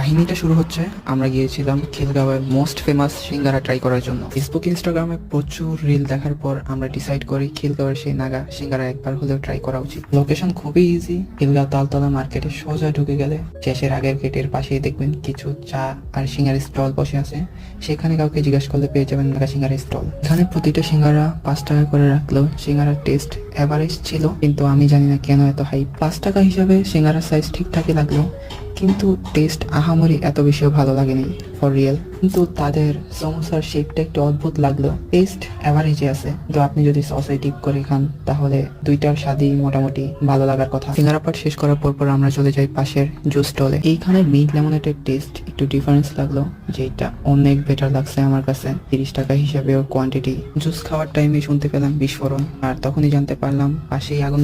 কাহিনীটা শুরু হচ্ছে, আমরা গিয়েছিলাম খিলগাঁওয়ের মোস্ট ফেমাস সিঙ্গারা ট্রাই করার জন্য। ফেসবুক ইনস্টাগ্রামে প্রচুর রিল দেখার পর আমরা ডিসাইড করি খিলগাঁওয়ের সেই নাগা সিঙ্গারা একবার হলেও ট্রাই করা উচিত। লোকেশন খুবই ইজি, খিলগাঁও তালতলা মার্কেটে সোজা ঢুকে গেলে শেষের আগের গেটের পাশেই দেখবেন কিছু চা আর সিঙ্গারা স্টল বসে আছে। সেখানে কাউকে জিজ্ঞাসা করলে পেয়ে যাবেন নাগা সিঙ্গারা স্টল। এখানে প্রতিটা সিঙ্গারা 5 টাকা করে রাখলেও সিঙ্গারার টেস্ট এভারেজ ছিল, কিন্তু আমি জানি না কেন এত হাই। 5 টাকা হিসাবে সিঙ্গারার সাইজ ঠিকঠাকই লাগলো, কিন্তু টেস্ট আহামরি এত বেশিও ভালো লাগেনি ফর রিয়েল। কিন্তু তাদের সমোসার শেপটা একটু অদ্ভুত লাগলো। টেস্ট অ্যাভারেজে আছে, তো আপনি যদি সসে ডিপ করে খান তাহলে দুইটার স্বাদই মোটামুটি ভালো লাগার কথা। সিঙ্গারা পাট শেষ করার পর আমরা চলে যাই পাশের জুস স্টলে। এইখানে মিন্ট লেমনেটের টেস্ট একটু ডিফারেন্স লাগলো, যেটা অনেক বেটার লাগছে আমার কাছে। 30 টাকা হিসাবেও কোয়ান্টিটি। জুস খাওয়ার টাইমে শুনতে পেলাম বিস্ফোরণ, আর তখনই জানতে পারলাম পাশেই আগুন